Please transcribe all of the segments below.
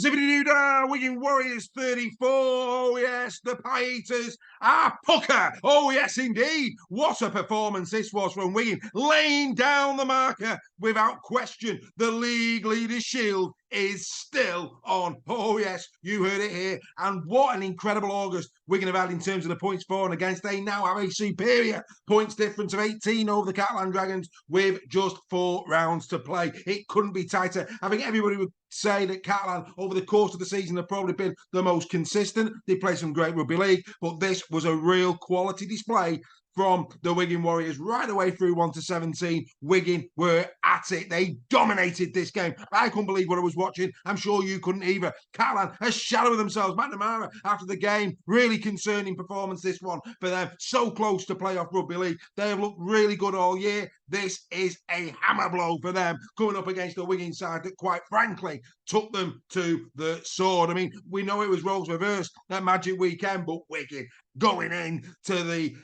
Wigan Warriors 34. Oh, yes, the Pie Eaters are pucker. Oh, yes, indeed. What a performance this was from Wigan, laying down the marker without question. The league leaders' shield is still on. Oh, yes, you heard it here. And what an incredible August Wigan have had in terms of the points for and against. They now have a superior points difference of 18 over the Catalan Dragons with just 4 rounds to play. It couldn't be tighter. I think everybody would say that Catalan over the course of the season have probably been the most consistent. They play some great rugby league, but this was a real quality display from the Wigan Warriors right away through 1-17. Wigan were at it. They dominated this game. I couldn't believe what I was watching. I'm sure you couldn't either. Catalan, a shadow of themselves. McNamara, after the game, really concerning performance this one for them. So close to playoff rugby league. They have looked really good all year. This is a hammer blow for them coming up against a Wigan side that, quite frankly, took them to the sword. I mean, we know it was roles reversed that Magic Weekend, but Wigan going in to the,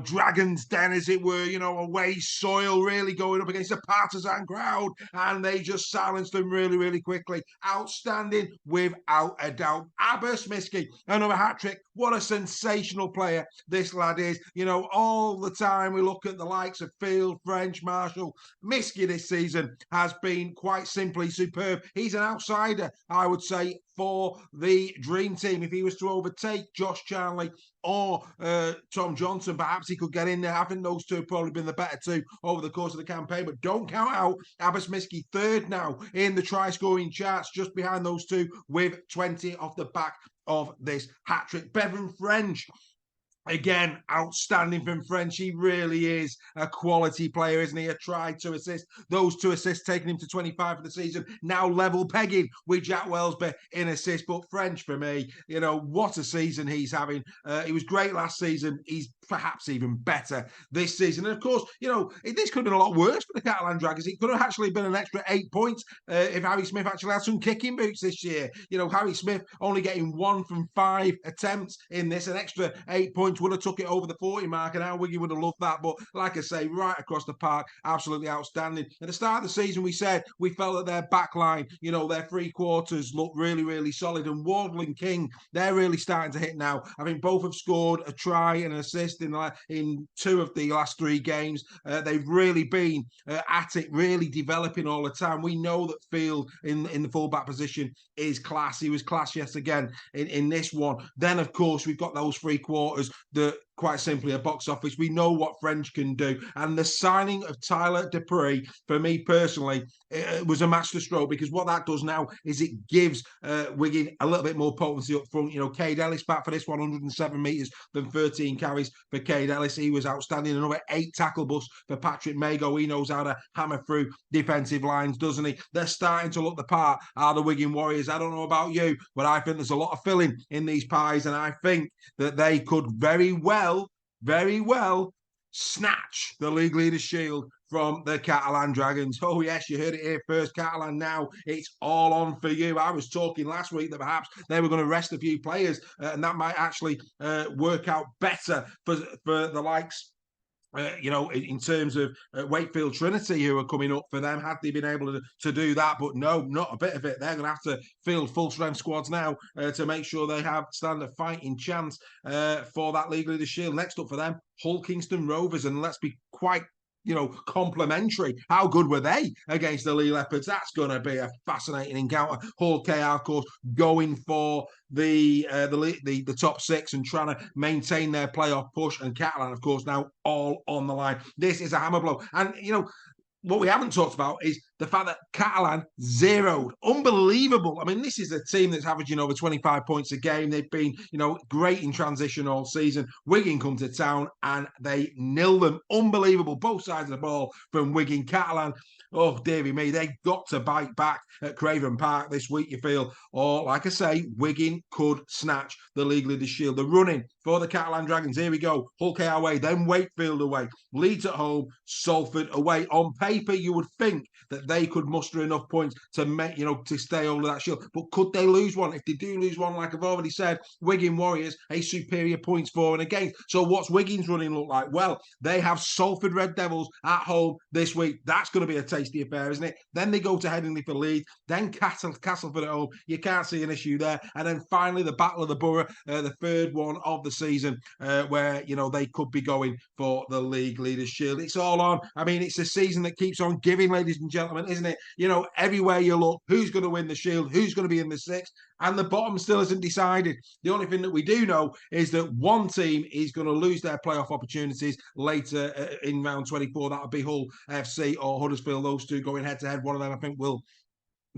Dragon's Den, as it were, away soil, really going up against a partisan crowd, and they just silenced them really, really quickly. Outstanding, without a doubt. Abbas Miski, another hat-trick. What a sensational player this lad is. All the time we look at the likes of Field, French, Marshall. Miski this season has been quite simply superb. He's an outsider, I would say, for the dream team. If he was to overtake Josh Charnley or Tom Johnson, perhaps he could get in there. I think those two have probably been the better two over the course of the campaign, but don't count out Abbas Miski, third now in the try-scoring charts, just behind those two with 20 off the back of this hat-trick. Bevan French, again, outstanding from French. He really is a quality player, isn't he? A try, 2 assists. Those 2 assists taking him to 25 for the season. Now level pegging with Jack Wellsby in assists. But French, for me, what a season he's having. He was great last season. He's perhaps even better this season. And of course, this could have been a lot worse for the Catalan Dragons. It could have actually been an extra 8 points if Harry Smith actually had some kicking boots this year. Harry Smith only getting 1 from 5 attempts in this. An extra 8 points would have took it over the 40 mark, and how Wigan would have loved that. But like I say, right across the park, absolutely outstanding. At the start of the season, we said we felt that their back line, their 3 quarters looked really, really solid. And Wardle and King, they're really starting to hit now. I think both have scored a try and an assist in 2 of the last 3 games. They've really been at it, really developing all the time. We know that Field in the fullback position is class. He was class yet again in this one. Then, of course, we've got those 3 quarters that quite simply a box office. We know what French can do. And the signing of Tyler Dupree, for me personally, it was a masterstroke, because what that does now is it gives Wigan a little bit more potency up front. Cade Ellis back for this 107 metres than 13 carries for Cade Ellis. He was outstanding. Another 8 tackle busts for Patrick Mago. He knows how to hammer through defensive lines, doesn't he? They're starting to look the part, are the Wigan Warriors. I don't know about you, but I think there's a lot of filling in these pies, and I think that they could very well snatch the league leaders' shield from the Catalan Dragons. Oh, yes, you heard it here first. Catalan, now it's all on for you. I was talking last week that perhaps they were going to rest a few players, and that might actually work out better for the likes in terms of Wakefield Trinity, who are coming up for them, had they been able to do that. But no, not a bit of it. They're going to have to field full-strength squads now to make sure they stand a fighting chance for that League Leaders' Shield. Next up for them, Hull Kingston Rovers. And let's be quite complimentary. How good were they against the Lee Leopards? That's going to be a fascinating encounter. Hull KR, of course, going for the top 6 and trying to maintain their playoff push. And Catalan, of course, now all on the line. This is a hammer blow. And, what we haven't talked about is the fact that Catalan zeroed. Unbelievable. I mean, this is a team that's averaging over 25 points a game. They've been, great in transition all season. Wigan come to town and they nil them. Unbelievable. Both sides of the ball from Wigan. Catalan, oh, dearie me, they've got to bite back at Craven Park this week, you feel. Or, like I say, Wigan could snatch the League Leaders' Shield. The running for the Catalan Dragons. Here we go. Hull KR away, then Wakefield away. Leeds at home, Salford away. On paper, you would think that that they could muster enough points to make, to stay over that shield. But could they lose one? If they do lose one, like I've already said, Wigan Warriors, a superior points for and against. So what's Wigan's running look like? Well, they have Salford Red Devils at home this week. That's going to be a tasty affair, isn't it? Then they go to Headingley for Leeds, then Castleford at home. You can't see an issue there. And then finally the Battle of the Borough, the third one of the season, where, they could be going for the League Leaders Shield. It's all on. I mean, it's a season that keeps on giving, ladies and gentlemen, isn't it? Everywhere you look, who's going to win the Shield, who's going to be in the sixth, and the bottom still isn't decided. The only thing that we do know is that one team is going to lose their playoff opportunities later in round 24. That'll be Hull FC or Huddersfield. Those two going head-to-head. One of them, I think, will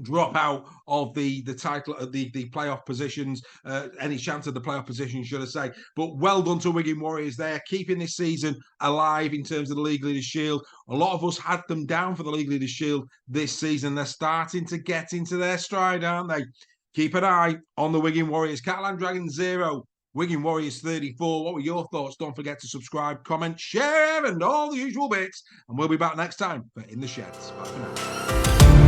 drop out of the title of the playoff positions, any chance of the playoff position, should I say. But well done to Wigan Warriors there, keeping this season alive in terms of the League Leaders Shield. A lot of us had them down for the League Leaders Shield this season. They're starting to get into their stride, aren't they? Keep an eye on the Wigan Warriors. Catalan Dragons 0, Wigan Warriors 34. What were your thoughts? Don't forget to subscribe, comment, share, and all the usual bits. And we'll be back next time for In the Sheds. Bye for now.